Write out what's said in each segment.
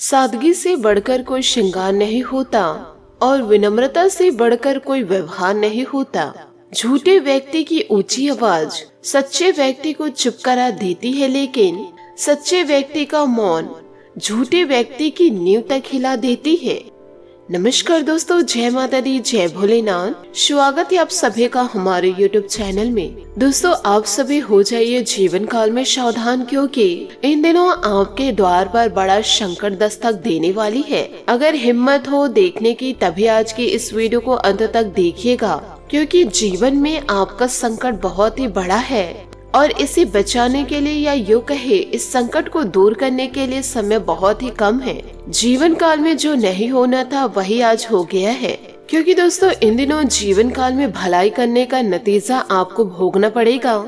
सादगी से बढ़कर कोई श्रृंगार नहीं होता और विनम्रता से बढ़कर कोई व्यवहार नहीं होता। झूठे व्यक्ति की ऊंची आवाज सच्चे व्यक्ति को चुप करा देती है, लेकिन सच्चे व्यक्ति का मौन झूठे व्यक्ति की नींव तक हिला देती है। नमस्कार दोस्तों, जय माता दी, जय भोलेनाथ। स्वागत है आप सभी का हमारे YouTube चैनल में। दोस्तों, आप सभी हो जाइए जीवन काल में सावधान, क्योंकि इन दिनों आपके द्वार पर बड़ा संकट दस्तक देने वाली है। अगर हिम्मत हो देखने की तभी आज की इस वीडियो को अंत तक देखिएगा, क्योंकि जीवन में आपका संकट बहुत ही बड़ा है और इसे बचाने के लिए या यूं कहे इस संकट को दूर करने के लिए समय बहुत ही कम है। जीवन काल में जो नहीं होना था वही आज हो गया है, क्योंकि दोस्तों इन दिनों जीवन काल में भलाई करने का नतीजा आपको भोगना पड़ेगा।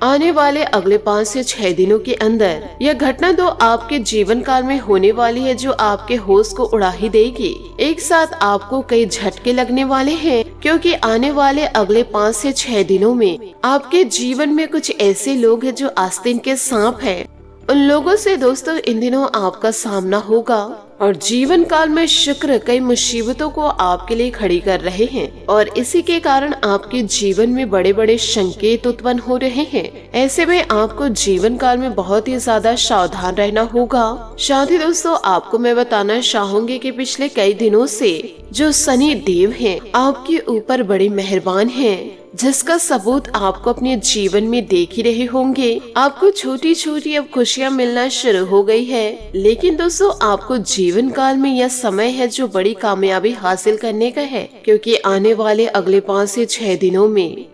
आने वाले अगले 5 से 6 दिनों के अंदर यह घटना तो आपके जीवन काल में होने वाली है जो आपके होश को उड़ा ही देगी। एक साथ आपको कई झटके लगने वाले हैं, क्योंकि आने वाले अगले 5 से 6 दिनों में आपके जीवन में कुछ ऐसे लोग हैं जो आस्तीन के सांप हैं। उन लोगों से दोस्तों इन दिनों आपका सामना होगा और जीवन काल में शुक्र कई मुसीबतों को आपके लिए खड़ी कर रहे हैं और इसी के कारण आपके जीवन में बड़े बड़े संकेत उत्पन्न हो रहे हैं। ऐसे में आपको जीवन काल में बहुत ही ज्यादा सावधान रहना होगा। साथ ही दोस्तों आपको मैं बताना चाहूंगी कि पिछले कई दिनों से जो शनि देव हैं आपके ऊपर बड़े मेहरबान हैं, जिसका सबूत आपको अपने जीवन में देख ही रहे होंगे। आपको छोटी छोटी अब खुशियाँ मिलना शुरू हो गई है, लेकिन दोस्तों आपको जीवन काल में यह समय है जो बड़ी कामयाबी हासिल करने का है, क्योंकि आने वाले अगले 5 से 6 दिनों में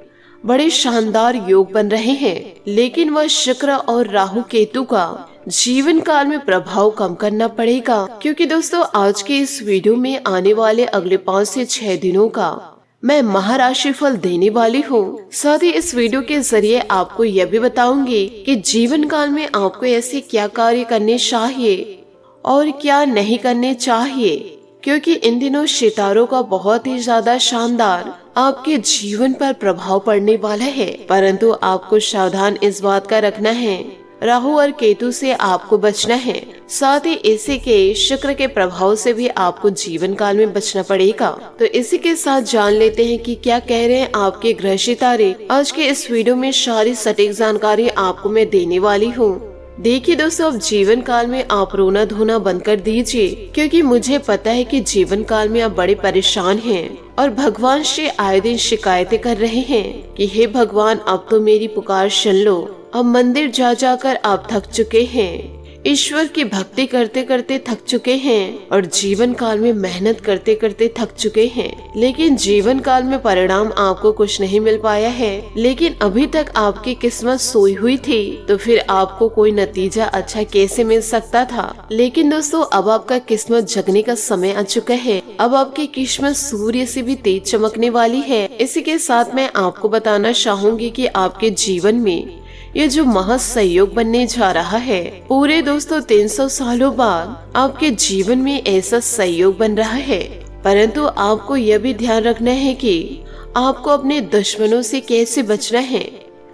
बड़े शानदार योग बन रहे हैं। लेकिन वह शुक्र और राहु केतु का जीवन काल में प्रभाव कम करना पड़ेगा, क्योंकि दोस्तों आज के इस वीडियो में आने वाले अगले 5 से 6 दिनों का मैं महाराशि फल देने वाली हूँ। साथ ही इस वीडियो के जरिए आपको यह भी बताऊंगी कि जीवन काल में आपको ऐसे क्या कार्य करने चाहिए और क्या नहीं करने चाहिए, क्योंकि इन दिनों सितारों का बहुत ही ज्यादा शानदार आपके जीवन पर प्रभाव पड़ने वाला है। परंतु आपको सावधान इस बात का रखना है, राहु और केतु से आपको बचना है। साथ ही इसी के शुक्र के प्रभाव से भी आपको जीवन काल में बचना पड़ेगा। तो इसी के साथ जान लेते हैं कि क्या कह रहे हैं आपके ग्रह सितारे। आज के इस वीडियो में सारी सटीक जानकारी आपको मैं देने वाली हूँ। देखिए दोस्तों, अब जीवन काल में आप रोना धोना बंद कर दीजिए, क्योंकि मुझे पता है कि जीवन काल में आप बड़े परेशान हैं और भगवान से आए दिन शिकायतें कर रहे हैं कि हे भगवान, अब तो मेरी पुकार सुन लो। अब मंदिर जा जाकर आप थक चुके हैं, ईश्वर की भक्ति करते करते थक चुके हैं और जीवन काल में मेहनत करते करते थक चुके हैं, लेकिन जीवन काल में परिणाम आपको कुछ नहीं मिल पाया है। लेकिन अभी तक आपकी किस्मत सोई हुई थी, तो फिर आपको कोई नतीजा अच्छा कैसे मिल सकता था। लेकिन दोस्तों अब आपका किस्मत जगने का समय आ चुका है। अब आपकी किस्मत सूर्य से भी तेज चमकने वाली है। इसी के साथ मैं आपको बताना चाहूंगी कि आपके जीवन में ये जो महासंयोग बनने जा रहा है, पूरे दोस्तों 300 सालों बाद आपके जीवन में ऐसा संयोग बन रहा है। परंतु आपको यह भी ध्यान रखना है कि आपको अपने दुश्मनों से कैसे बचना है,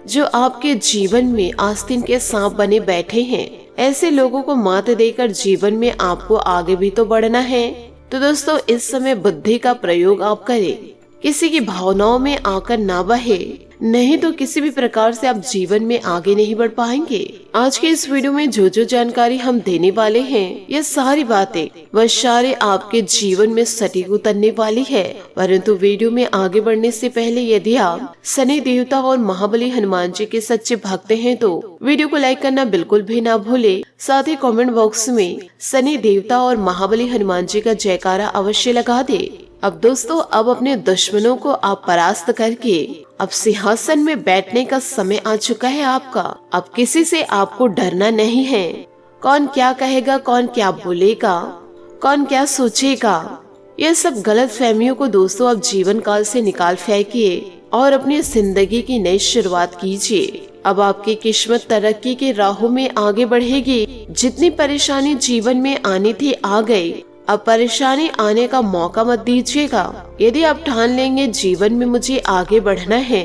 जो आपके जीवन में आस्तीन के सांप बने बैठे हैं। ऐसे लोगों को मात देकर जीवन में आपको आगे भी तो बढ़ना है। तो दोस्तों इस समय बुद्धि का प्रयोग आप करें, किसी की भावनाओं में आकर ना बहे, नहीं तो किसी भी प्रकार से आप जीवन में आगे नहीं बढ़ पाएंगे। आज के इस वीडियो में जो जो जानकारी हम देने वाले हैं, ये सारी बातें वह सारे आपके जीवन में सटीक उतरने वाली है। परंतु वीडियो में आगे बढ़ने से पहले यदि आप शनि देवता और महाबली हनुमान जी के सच्चे भक्त हैं तो वीडियो को लाइक करना बिल्कुल भी ना भूले। साथ ही कमेंट बॉक्स में शनि देवता और महाबली हनुमान जी का जयकारा अवश्य लगा दे। अब दोस्तों अब अपने दुश्मनों को आप परास्त करके अब सिंहासन में बैठने का समय आ चुका है आपका। अब किसी से आपको डरना नहीं है। कौन क्या कहेगा, कौन क्या बोलेगा, कौन क्या सोचेगा, ये सब गलत फहमियों को दोस्तों अब जीवन काल से निकाल फेंकिए और अपनी जिंदगी की नई शुरुआत कीजिए। अब आपकी किस्मत तरक्की के राहों में आगे बढ़ेगी। जितनी परेशानी जीवन में आनी थी आ गई। अब परेशानी आने का मौका मत दीजिएगा। यदि आप ठान लेंगे जीवन में मुझे आगे बढ़ना है,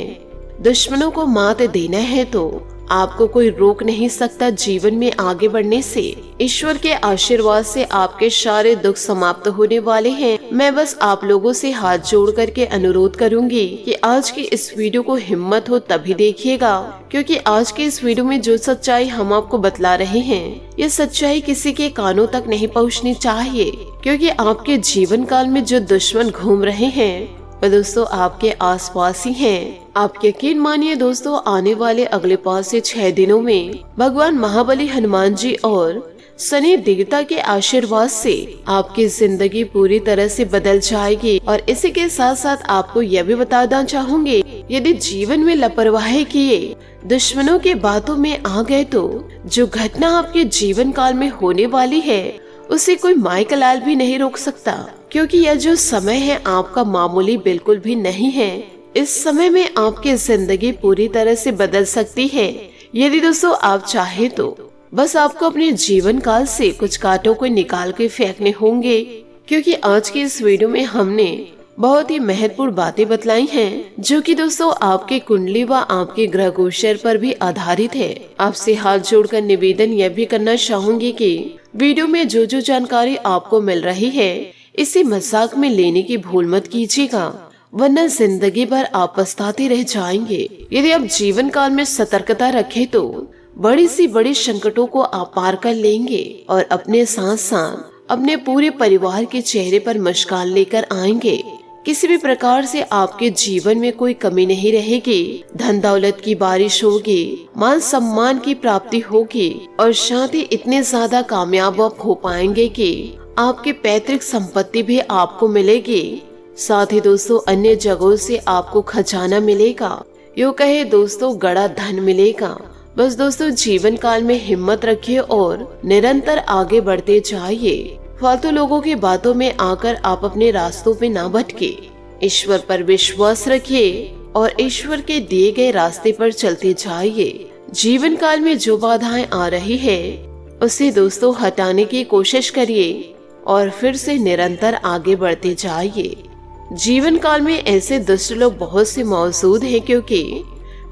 दुश्मनों को मात देना है, तो आपको कोई रोक नहीं सकता जीवन में आगे बढ़ने से। ईश्वर के आशीर्वाद से आपके सारे दुख समाप्त होने वाले हैं। मैं बस आप लोगों से हाथ जोड़ करके अनुरोध करूंगी कि आज की इस वीडियो को हिम्मत हो तभी देखिएगा, क्योंकि आज के इस वीडियो में जो सच्चाई हम आपको बतला रहे हैं, ये सच्चाई किसी के कानों तक नहीं पहुंचनी चाहिए, क्योंकि आपके जीवन काल में जो दुश्मन घूम रहे हैं वह दोस्तों आपके आसपास ही हैं। आप यकीन मानिए दोस्तों, आने वाले अगले 5 से 6 दिनों में भगवान महाबली हनुमान जी और शनि देवता के आशीर्वाद से आपकी जिंदगी पूरी तरह से बदल जाएगी। और इसी के साथ साथ आपको यह भी बताना चाहूंगी, यदि जीवन में लापरवाही किए दुश्मनों के बातों में आ गए तो जो घटना आपके जीवन काल में होने वाली है उसे कोई माइक लाल भी नहीं रोक सकता, क्योंकि यह जो समय है आपका मामूली बिल्कुल भी नहीं है। इस समय में आपकी जिंदगी पूरी तरह से बदल सकती है। यदि दोस्तों आप चाहे तो बस आपको अपने जीवन काल से कुछ कांटों को निकाल के फेंकने होंगे, क्योंकि आज की इस वीडियो में हमने बहुत ही महत्वपूर्ण बातें बतलाई हैं, जो कि दोस्तों आपके कुंडली व आपके ग्रह गोचर पर भी आधारित है। आपसे हाथ जोड़कर निवेदन यह भी करना चाहूंगी कि वीडियो में जो जो जानकारी आपको मिल रही है इसे मजाक में लेने की भूल मत कीजिएगा, वरना जिंदगी भर आप पछताते रह जाएंगे। यदि आप जीवन काल में सतर्कता रखें तो बड़ी सी बड़ी संकटों को आप पार कर लेंगे और अपने साथ साथ अपने पूरे परिवार के चेहरे पर मुस्कान लेकर आएंगे। किसी भी प्रकार से आपके जीवन में कोई कमी नहीं रहेगी। धन दौलत की बारिश होगी, मान सम्मान की प्राप्ति होगी और साथ ही इतने ज्यादा कामयाब आप हो पाएंगे कि आपके पैतृक संपत्ति भी आपको मिलेगी। साथ ही दोस्तों अन्य जगहों से आपको खजाना मिलेगा, यूँ कहे दोस्तों गड़ा धन मिलेगा। बस दोस्तों जीवन काल में हिम्मत रखिए और निरंतर आगे बढ़ते जाइए। फालतू लोगों की बातों में आकर आप अपने रास्तों पे ना भटके। ईश्वर पर विश्वास रखिए और ईश्वर के दिए गए रास्ते पर चलते जाइए। जीवन काल में जो बाधाएं आ रही है उसे दोस्तों हटाने की कोशिश करिए और फिर से निरंतर आगे बढ़ते जाइए। जीवन काल में ऐसे दुष्ट लोग बहुत से मौजूद हैं, क्योंकि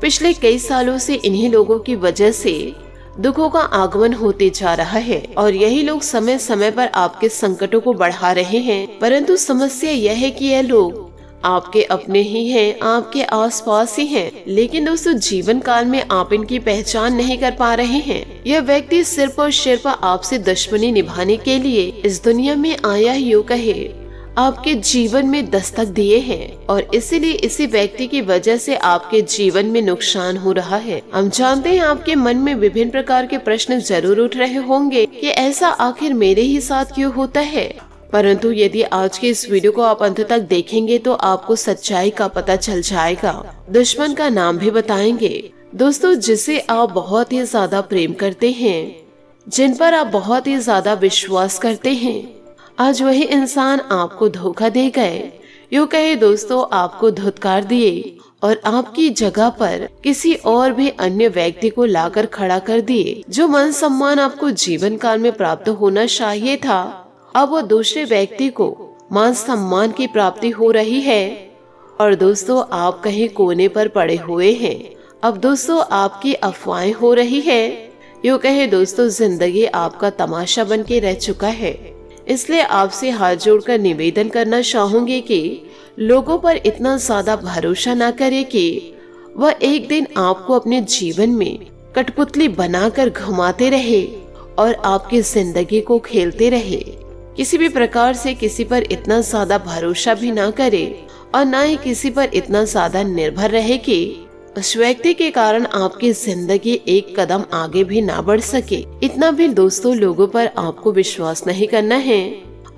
पिछले कई सालों से इन्हीं लोगों की वजह से दुखों का आगमन होते जा रहा है और यही लोग समय समय पर आपके संकटों को बढ़ा रहे हैं। परंतु समस्या यह है कि यह लोग आपके अपने ही हैं, आपके आसपास ही हैं, लेकिन दोस्तों जीवन काल में आप इनकी पहचान नहीं कर पा रहे हैं। यह व्यक्ति सिर्फ और सिर्फ आपसे दुश्मनी निभाने के लिए इस दुनिया में आया ही यूँ कहे आपके जीवन में दस्तक दिए हैं और इसीलिए इसी व्यक्ति की वजह से आपके जीवन में नुकसान हो रहा है। हम जानते हैं आपके मन में विभिन्न प्रकार के प्रश्न जरूर उठ रहे होंगे कि ऐसा आखिर मेरे ही साथ क्यों होता है, परंतु यदि आज के इस वीडियो को आप अंत तक देखेंगे तो आपको सच्चाई का पता चल जाएगा। दुश्मन का नाम भी बताएंगे दोस्तों, जिसे आप बहुत ही ज्यादा प्रेम करते हैं, जिन पर आप बहुत ही ज्यादा विश्वास करते हैं, आज वही इंसान आपको धोखा दे गए, यूँ कहे दोस्तों आपको धुतकार दिए और आपकी जगह पर किसी और भी अन्य व्यक्ति को लाकर खड़ा कर दिए। जो मान सम्मान आपको जीवन काल में प्राप्त होना चाहिए था, अब वो दूसरे व्यक्ति को मान सम्मान की प्राप्ति हो रही है और दोस्तों आप कहीं कोने पर पड़े हुए हैं। अब दोस्तों आपकी अफवाहें हो रही है, यूँ कहे दोस्तों जिंदगी आपका तमाशा बन के रह चुका है। इसलिए आपसे हाथ जोड़कर निवेदन करना चाहूंगी कि लोगों पर इतना ज्यादा भरोसा ना करें कि वह एक दिन आपको अपने जीवन में कठपुतली बनाकर घुमाते रहे और आपकी जिंदगी को खेलते रहे। किसी भी प्रकार से किसी पर इतना ज्यादा भरोसा भी ना करे और ना ही किसी पर इतना ज्यादा निर्भर रहे कि उस व्यक्ति के कारण आपकी जिंदगी एक कदम आगे भी ना बढ़ सके। इतना भी दोस्तों लोगों पर आपको विश्वास नहीं करना है,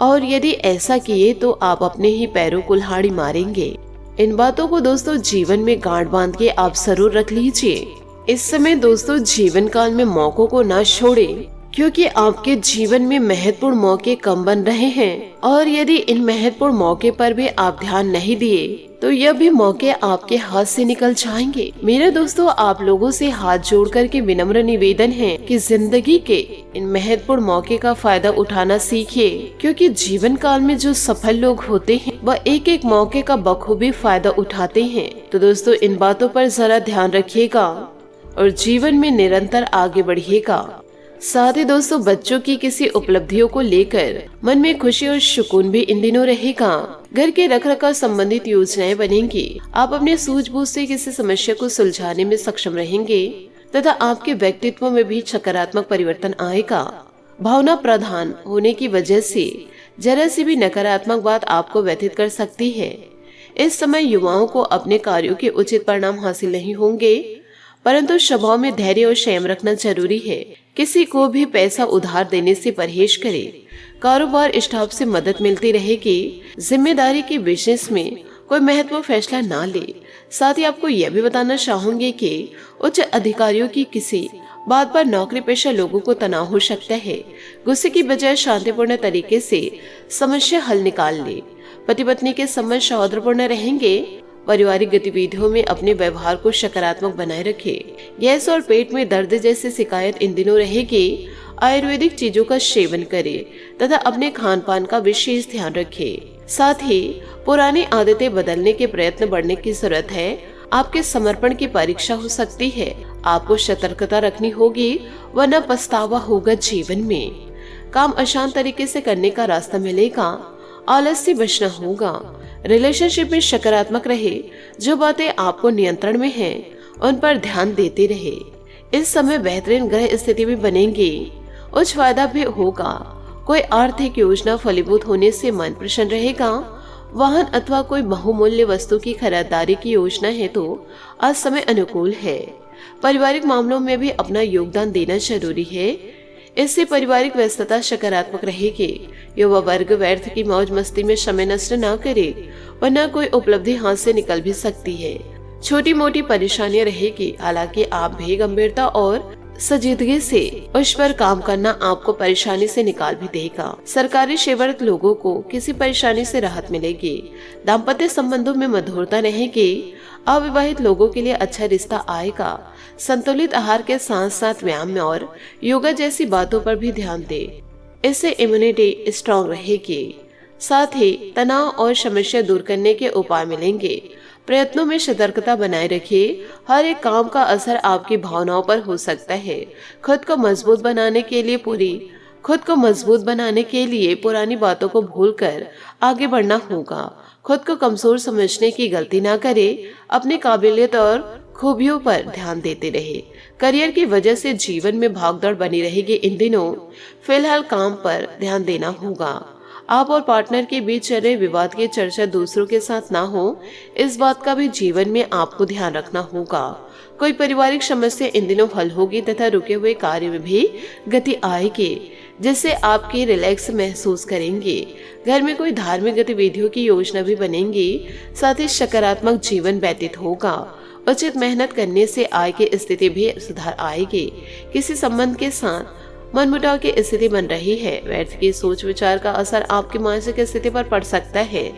और यदि ऐसा किए तो आप अपने ही पैरों कुल्हाड़ी मारेंगे। इन बातों को दोस्तों जीवन में गांठ बांध के आप जरूर रख लीजिए। इस समय दोस्तों जीवन काल में मौकों को ना छोड़ें, क्योंकि आपके जीवन में महत्वपूर्ण मौके कम बन रहे हैं और यदि इन महत्वपूर्ण मौके पर भी आप ध्यान नहीं दिए तो यह भी मौके आपके हाथ से निकल जाएंगे। मेरे दोस्तों आप लोगों से हाथ जोड़कर के विनम्र निवेदन है कि जिंदगी के इन महत्वपूर्ण मौके का फायदा उठाना सीखिए, क्योंकि जीवन काल में जो सफल लोग होते हैं वह एक एक मौके का बखूबी फायदा उठाते हैं। तो दोस्तों इन बातों पर जरा ध्यान रखिएगा और जीवन में निरंतर आगे बढ़िएगा। साथ ही दोस्तों, बच्चों की किसी उपलब्धियों को लेकर मन में खुशी और सुकून भी इन दिनों रहेगा। घर के रखरखाव संबंधित योजनाएं बनेंगी। आप अपने सूझबूझ से किसी समस्या को सुलझाने में सक्षम रहेंगे तथा आपके व्यक्तित्व में भी सकारात्मक परिवर्तन आएगा। भावना प्रधान होने की वजह से जरा सी भी नकारात्मक बात आपको व्यथित कर सकती है। इस समय युवाओं को अपने कार्यों के उचित परिणाम हासिल नहीं होंगे, परंतु स्वभाव में धैर्य और संयम रखना जरूरी है। किसी को भी पैसा उधार देने से परहेज करें। कारोबार स्टाफ से मदद मिलती रहेगी। जिम्मेदारी के बिजनेस में कोई महत्वपूर्ण फैसला ना ले। साथ ही आपको यह भी बताना चाहूंगे कि उच्च अधिकारियों की किसी बात पर नौकरी पेशा लोगों को तनाव हो सकता है। गुस्से की बजाय शांतिपूर्ण तरीके से समस्या हल निकाल ले। पति पत्नी के संबंध सौहार्दपूर्ण रहेंगे। पारिवारिक गतिविधियों में अपने व्यवहार को सकारात्मक बनाए रखें। गैस और पेट में दर्द जैसी शिकायत इन दिनों रहेगी। आयुर्वेदिक चीजों का सेवन करें तथा अपने खान पान का विशेष ध्यान रखें। साथ ही पुरानी आदतें बदलने के प्रयत्न बढ़ने की जरूरत है। आपके समर्पण की परीक्षा हो सकती है। आपको सतर्कता रखनी होगी, वरना पछतावा होगा जीवन में। काम आसान तरीके से करने का रास्ता मिलेगा। आलस से बचना होगा। रिलेशनशिप में सकारात्मक रहे। जो बातें आपको नियंत्रण में हैं, उन पर ध्यान देते रहे। इस समय बेहतरीन ग्रह स्थिति भी बनेगी। उच्च फायदा भी होगा। कोई आर्थिक योजना फलीभूत होने से मन प्रसन्न रहेगा। वाहन अथवा कोई बहुमूल्य वस्तु की खरीदारी की योजना है तो आज समय अनुकूल है। पारिवारिक मामलों में भी अपना योगदान देना जरूरी है। इससे पारिवारिक व्यस्तता सकारात्मक रहेगी। युवा वर्ग व्यर्थ की मौज मस्ती में समय नष्ट न करे, वरना कोई उपलब्धि हाथ से निकल भी सकती है। छोटी मोटी परेशानियां रहेगी, हालांकि आप भी गंभीरता और संजीदगी से उस पर काम करना आपको परेशानी से निकाल भी देगा। सरकारी सेवारत लोगों को किसी परेशानी से राहत मिलेगी। दाम्पत्य संबंधों में मधुरता रहेगी। अविवाहित लोगों के लिए अच्छा रिश्ता आएगा। संतुलित आहार के साथ साथ व्यायाम और योगा जैसी बातों पर भी ध्यान दें। इससे इम्यूनिटी स्ट्रांग रहेगी। साथ ही तनाव और समस्या दूर करने के उपाय मिलेंगे। प्रयत्नों में सतर्कता बनाए रखिए। हर एक काम का असर आपकी भावनाओं पर हो सकता है। खुद को मजबूत बनाने के लिए पुरानी बातों को भूलकर आगे बढ़ना होगा। खुद को कमजोर समझने की गलती ना करें। अपनी काबिलियत और खूबियों पर ध्यान देते रहे। करियर की वजह से जीवन में भागदौड़ बनी रहेगी इन दिनों। फिलहाल काम पर ध्यान देना होगा। आप और पार्टनर के बीच चल रहे विवाद की चर्चा दूसरों के साथ ना हो, इस बात का भी जीवन में आपको ध्यान रखना होगा। कोई पारिवारिक समस्या इन दिनों हल होगी तथा रुके हुए कार्य में भी गति आएगी, जिससे आपकी रिलैक्स महसूस करेंगे। घर में कोई धार्मिक गतिविधियों की योजना भी बनेगी। साथ ही सकारात्मक जीवन व्यतीत होगा। उचित मेहनत करने से आय की स्थिति भी सुधार आएगी। किसी संबंध के साथ मनमुटाव की स्थिति बन रही है। व्यर्थ की सोच विचार का असर आपकी मानसिक स्थिति पर पड़ सकता है।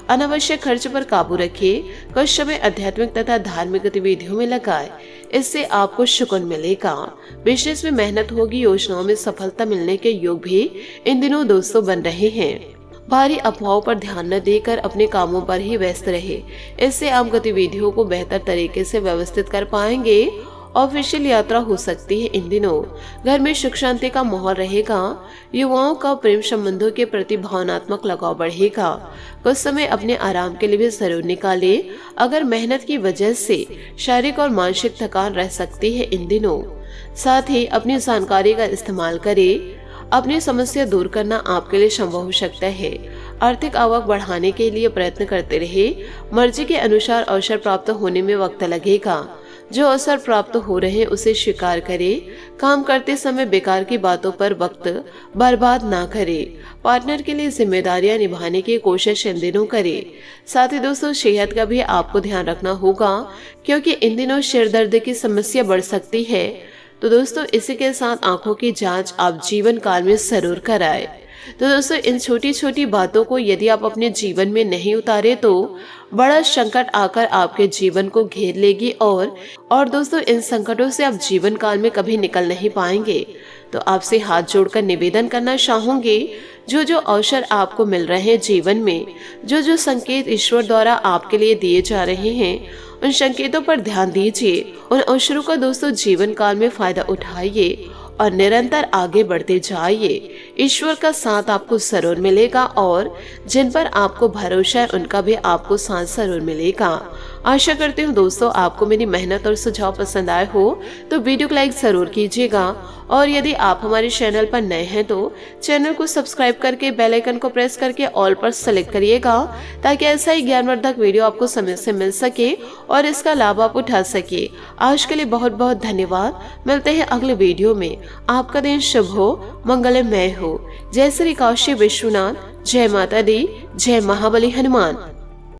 अनावश्यक खर्च पर काबू रखिए। कुछ समय आध्यात्मिक तथा धार्मिक गतिविधियों में लगाए, इससे आपको सुकून मिलेगा। बिजनेस में मेहनत होगी। योजनाओं में सफलता मिलने के योग भी इन दिनों दोस्तों बन रहे हैं। भारी अफवाहों पर ध्यान न देकर अपने कामों पर ही व्यस्त रहे। इससे आप गतिविधियों को बेहतर तरीके से व्यवस्थित कर पाएंगे। ऑफिशियल यात्रा हो सकती है इन दिनों। घर में सुख शांति का माहौल रहेगा। युवाओं का प्रेम संबंधों के प्रति भावनात्मक लगाव बढ़ेगा। कुछ समय अपने आराम के लिए भी जरूर निकाले। अगर मेहनत की वजह से शारीरिक और मानसिक थकान रह सकती है इन दिनों। साथ ही अपनी जानकारी का इस्तेमाल करें। अपनी समस्या दूर करना आपके लिए संभव हो सकता है। आर्थिक आवक बढ़ाने के लिए प्रयत्न करते रहे। मर्जी के अनुसार अवसर प्राप्त होने में वक्त लगेगा। जो अवसर प्राप्त हो रहे हैं उसे स्वीकार करें। काम करते समय बेकार की बातों पर वक्त बर्बाद ना करें। पार्टनर के लिए जिम्मेदारियां निभाने की कोशिश इन दिनों करें। साथ ही दोस्तों, सेहत का भी आपको ध्यान रखना होगा, क्योंकि इन दिनों सिर दर्द की समस्या बढ़ सकती है। तो दोस्तों, इसी के साथ आंखों की जांच आप जीवन काल में जरूर कराएं। तो दोस्तों, इन छोटी छोटी बातों को यदि आप अपने जीवन में नहीं उतारे तो बड़ा संकट आकर आपके जीवन को घेर लेगी और दोस्तों, इन संकटों से आप जीवन काल में कभी निकल नहीं पाएंगे। तो आपसे हाथ जोड़कर निवेदन करना चाहूंगी, जो अवसर आपको मिल रहे हैं जीवन में, जो संकेत ईश्वर द्वारा आपके लिए दिए जा रहे हैं, उन संकेतों पर ध्यान दीजिए, उन अवसरों का दोस्तों जीवन काल में फायदा उठाइए और निरंतर आगे बढ़ते जाइए। ईश्वर का साथ आपको जरूर मिलेगा और जिन पर आपको भरोसा है उनका भी आपको साथ जरूर मिलेगा। आशा करती हूँ दोस्तों आपको मेरी मेहनत और सुझाव पसंद आए हो तो वीडियो को लाइक जरूर कीजिएगा और यदि आप हमारे चैनल पर नए हैं तो चैनल को सब्सक्राइब करके बेल आइकन को प्रेस करके ऑल पर सेलेक्ट करिएगा ताकि ऐसा ही ज्ञानवर्धक वीडियो आपको समय से मिल सके और इसका लाभ आप उठा सके। आज के लिए बहुत बहुत धन्यवाद। मिलते हैं अगले वीडियो में। आपका दिन शुभ हो, मंगलमय हो। जय श्री काशी विश्वनाथ, जय माता दी, जय महाबली हनुमान।